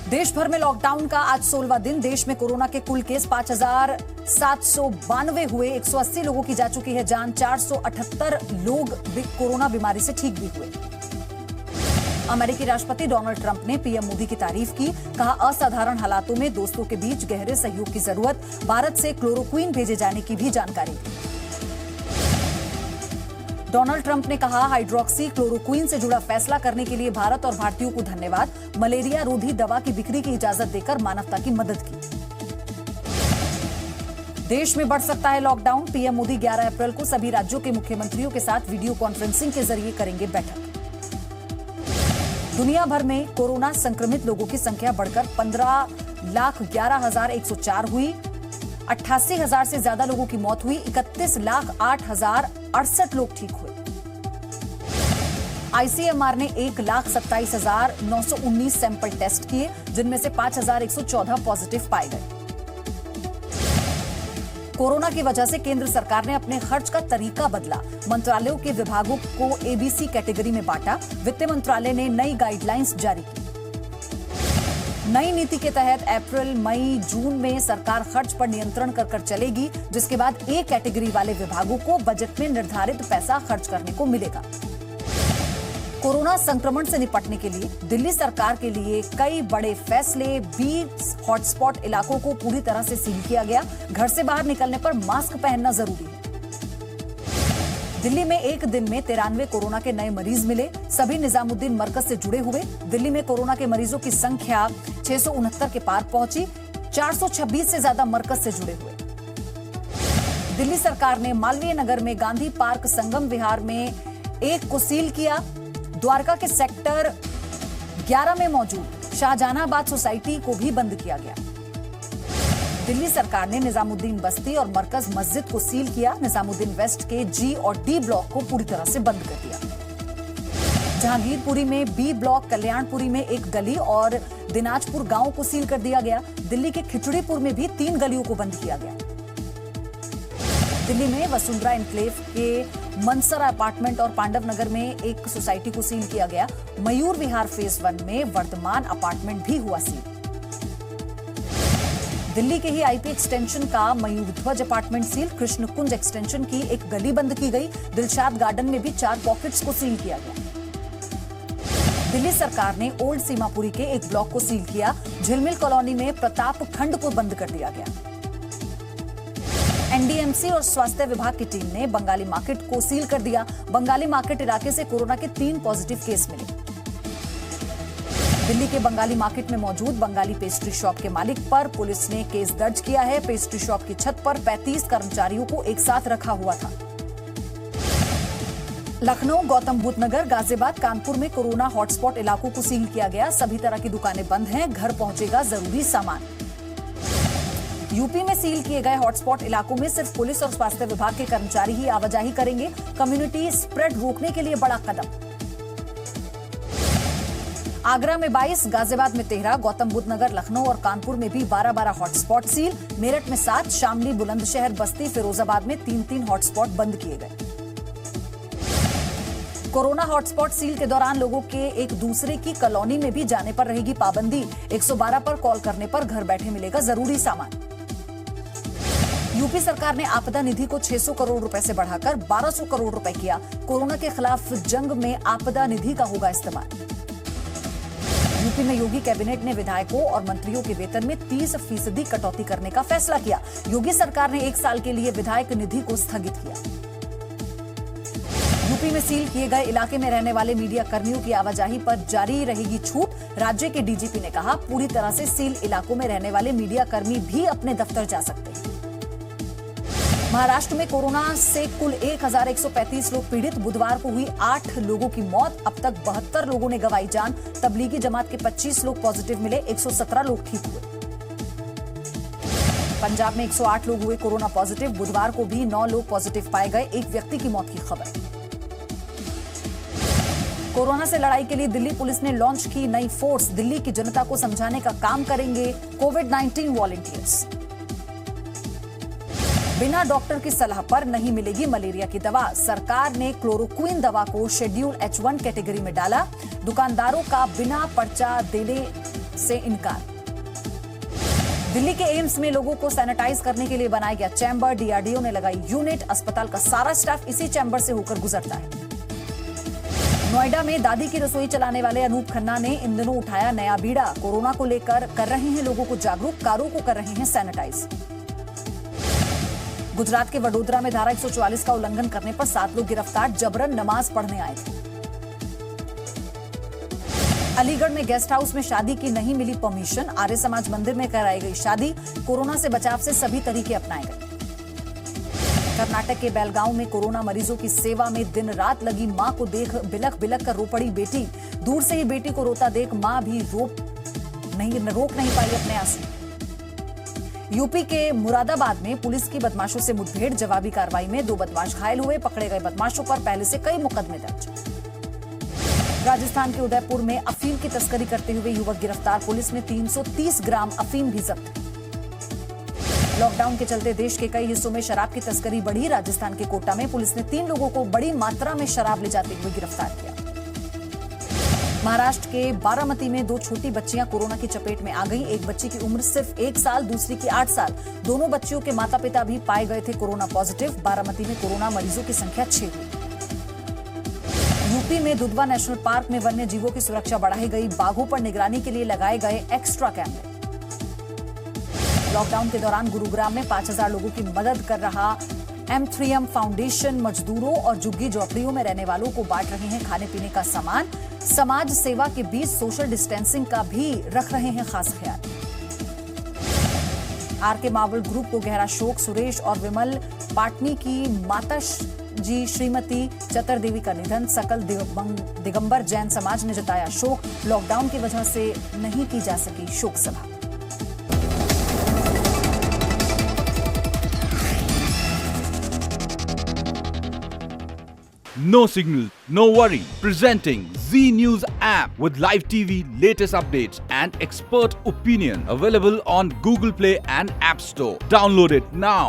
देश भर में लॉकडाउन का आज 16वां दिन। देश में कोरोना के कुल केस 5,792 हुए। 180 लोगों की जा चुकी है जान। 478 लोग कोरोना बीमारी से ठीक भी हुए। अमेरिकी राष्ट्रपति डोनाल्ड ट्रंप ने पीएम मोदी की तारीफ की। कहा, असाधारण हालातों में दोस्तों के बीच गहरे सहयोग की जरूरत। भारत से क्लोरोक्विन भेजे जाने की भी जानकारी दी। डोनाल्ड ट्रंप ने कहा, हाइड्रोक्सी क्लोरोक्विन से जुड़ा फैसला करने के लिए भारत और भारतीयों को धन्यवाद। मलेरिया रोधी दवा की बिक्री की इजाजत देकर मानवता की मदद की। देश में बढ़ सकता है लॉकडाउन। पीएम मोदी 11 अप्रैल को सभी राज्यों के मुख्यमंत्रियों के साथ वीडियो कॉन्फ्रेंसिंग के जरिए करेंगे बैठक। दुनिया भर में कोरोना संक्रमित लोगों की संख्या बढ़कर 15,11,104 हुई। 88,000 से ज्यादा लोगों की मौत हुई। 31,08,068 लोग ठीक हुए। आईसीएमआर ने 1,27,919 सैंपल टेस्ट किए, जिनमें से 5,114 पॉजिटिव पाए गए। कोरोना की वजह से केंद्र सरकार ने अपने खर्च का तरीका बदला। मंत्रालयों के विभागों को एबीसी कैटेगरी में बांटा। वित्त मंत्रालय ने नई गाइडलाइंस जारी की। नई नीति के तहत अप्रैल, मई, जून में सरकार खर्च पर नियंत्रण कर चलेगी, जिसके बाद ए कैटेगरी वाले विभागों को बजट में निर्धारित पैसा खर्च करने को मिलेगा। कोरोना संक्रमण से निपटने के लिए दिल्ली सरकार के लिए कई बड़े फैसले। 20 हॉटस्पॉट इलाकों को पूरी तरह से सील किया गया। घर से बाहर निकलने पर मास्क पहनना जरूरी है। दिल्ली में एक दिन में 93 कोरोना के नए मरीज मिले। सभी निजामुद्दीन मरकज से जुड़े हुए। दिल्ली में कोरोना के मरीजों की संख्या 669 के पार पहुंची। 426 से ज्यादा मरकज से जुड़े हुए। दिल्ली सरकार ने मालवीय नगर में गांधी पार्क संगम विहार में एक को सील किया। द्वारका के सेक्टर 11 में मौजूद शाहजहानाबाद सोसाइटी को भी बंद किया गया। दिल्ली सरकार ने निजामुद्दीन बस्ती और मरकज मस्जिद को सील किया। निजामुद्दीन वेस्ट के जी और डी ब्लॉक को पूरी तरह से बंद कर दिया। जहांगीरपुरी में बी ब्लॉक, कल्याणपुरी में एक गली और दिनाजपुर गांव को सील कर दिया गया। दिल्ली के खिचड़ीपुर में भी 3 गलियों को बंद किया गया। दिल्ली में वसुंधरा एनक्लेव के मनसरा अपार्टमेंट और पांडव नगर में एक सोसाइटी को सील किया गया। मयूर विहार फेज 1 में वर्धमान अपार्टमेंट भी हुआ सील। दिल्ली के ही आईपी एक्सटेंशन का मयूर ध्वज अपार्टमेंट सील। कृष्ण कुंज एक्सटेंशन की एक गली बंद की गई। दिलशाद गार्डन में भी 4 पॉकेट्स को सील किया गया। दिल्ली सरकार ने ओल्ड सीमापुरी के एक ब्लॉक को सील किया। झिलमिल कॉलोनी में प्रताप खंड को बंद कर दिया गया। एनडीएमसी और स्वास्थ्य विभाग की टीम ने बंगाली मार्केट को सील कर दिया। बंगाली मार्केट इलाके से कोरोना के 3 पॉजिटिव केस मिले। दिल्ली के बंगाली मार्केट में मौजूद बंगाली पेस्ट्री शॉप के मालिक पर पुलिस ने केस दर्ज किया है। पेस्ट्री शॉप की छत पर 35 कर्मचारियों को एक साथ रखा हुआ था। लखनऊ, गौतम बुद्ध नगर, गाजियाबाद, कानपुर में कोरोना हॉटस्पॉट इलाकों को सील किया गया। सभी तरह की दुकानें बंद हैं। घर पहुंचेगा जरूरी सामान। यूपी में सील किए गए हॉटस्पॉट इलाकों में सिर्फ पुलिस और स्वास्थ्य विभाग के कर्मचारी ही आवाजाही करेंगे। कम्युनिटी स्प्रेड रोकने के लिए बड़ा कदम। आगरा में 22, गाजियाबाद में 13, गौतम बुद्ध नगर, लखनऊ और कानपुर में भी 12-12 हॉटस्पॉट सील। मेरठ में 7, शामली, बुलंदशहर, बस्ती, फिरोजाबाद में 3-3 हॉटस्पॉट बंद किए गए। कोरोना हॉटस्पॉट सील के दौरान लोगों के एक दूसरे की कॉलोनी में भी जाने पर रहेगी पाबंदी। 112 पर कॉल करने पर घर बैठे मिलेगा जरूरी सामान। यूपी सरकार ने आपदा निधि को 600 करोड़ रुपए से बढ़ाकर 1200 करोड़ रुपए किया। कोरोना के खिलाफ जंग में आपदा निधि का होगा इस्तेमाल। यूपी में योगी कैबिनेट ने विधायकों और मंत्रियों के वेतन में 30% कटौती करने का फैसला किया। योगी सरकार ने 1 साल के लिए विधायक निधि को स्थगित किया। यूपी में सील किए गए इलाके में रहने वाले मीडिया कर्मियों की आवाजाही पर जारी रहेगी छूट। राज्य के डीजीपी ने कहा, पूरी तरह से सील इलाकों में रहने वाले मीडिया कर्मी भी अपने दफ्तर जा सकते हैं। महाराष्ट्र में कोरोना से कुल 1,135 लोग पीड़ित। बुधवार को हुई 8 लोगों की मौत। अब तक 72 लोगों ने गंवाई जान। तबलीगी जमात के 25 लोग पॉजिटिव मिले। 117 लोग ठीक हुए। पंजाब में 108 लोग हुए कोरोना पॉजिटिव। बुधवार को भी 9 लोग पॉजिटिव पाए गए। एक व्यक्ति की मौत की खबर। कोरोना से लड़ाई के लिए दिल्ली पुलिस ने लॉन्च की नई फोर्स। दिल्ली की जनता को समझाने का काम करेंगे कोविड-19 वॉलंटियर्स। बिना डॉक्टर की सलाह पर नहीं मिलेगी मलेरिया की दवा। सरकार ने क्लोरोक्विन दवा को शेड्यूल H1 कैटेगरी में डाला। दुकानदारों का बिना पर्चा देने से इनकार। दिल्ली के एम्स में लोगों को सैनिटाइज करने के लिए बनाया गया चैम्बर, डीआरडीओ ने लगाई यूनिट। अस्पताल का सारा स्टाफ इसी चैम्बर से होकर गुजरता है। नोएडा में दादी की रसोई चलाने वाले अनूप खन्ना ने इन दिनों उठाया नया बीड़ा। कोरोना को लेकर कर रहे हैं लोगों को जागरूक, कारों को कर रहे हैं सैनिटाइज। गुजरात के वडोदरा में धारा 144 का उल्लंघन करने पर 7 लोग गिरफ्तार, जबरन नमाज पढ़ने आए थे। अलीगढ़ में गेस्ट हाउस में शादी की नहीं मिली परमिशन, आर्य समाज मंदिर में कराई गई शादी। कोरोना से बचाव से सभी तरीके अपनाए गए। कर्नाटक के बेलगांव में कोरोना मरीजों की सेवा में दिन रात लगी मां को देख बिलख बिलख कर रो पड़ी बेटी। दूर से ही बेटी को रोता देख मां भी रोक नहीं पाई अपने आंसू। यूपी के मुरादाबाद में पुलिस की बदमाशों से मुठभेड़, जवाबी कार्रवाई में 2 बदमाश घायल हुए। पकड़े गए बदमाशों पर पहले से कई मुकदमे दर्ज। राजस्थान के उदयपुर में अफीम की तस्करी करते हुए युवक गिरफ्तार, पुलिस ने 330 ग्राम अफीम भी जब्त। लॉकडाउन के चलते देश के कई हिस्सों में शराब की तस्करी बढ़ी। राजस्थान के कोटा में पुलिस ने 3 लोगों को बड़ी मात्रा में शराब ले जाते हुए गिरफ्तार किया। महाराष्ट्र के बारामती में 2 छोटी बच्चियां कोरोना की चपेट में आ गईं। एक बच्ची की उम्र सिर्फ 1 साल, दूसरी की 8 साल। दोनों बच्चियों के माता पिता भी पाए गए थे कोरोना पॉजिटिव। बारामती में कोरोना मरीजों की संख्या 6 हुई। यूपी में दुधवा नेशनल पार्क में वन्य जीवों की सुरक्षा बढ़ाई गई। बाघों पर निगरानी के लिए लगाए गए एक्स्ट्रा कैमरे। लॉकडाउन के दौरान गुरुग्राम में 5000 लोगों की मदद कर रहा M3M फाउंडेशन मजदूरों और झुग्गी झोपड़ियों में रहने वालों को बांट रहे हैं खाने पीने का सामान। समाज सेवा के बीच सोशल डिस्टेंसिंग का भी रख रहे हैं खास ख्याल। आरके मावल ग्रुप को गहरा शोक, सुरेश और विमल पाटनी की माता जी श्रीमती चतुर्देवी का निधन। सकल दिगंबर जैन समाज ने जताया शोक, लॉकडाउन की वजह से नहीं की जा सकी शोक सभा। No signal, no worry. Presenting Z News app with live TV, latest updates and expert opinion. Available on Google Play and App Store. Download it now.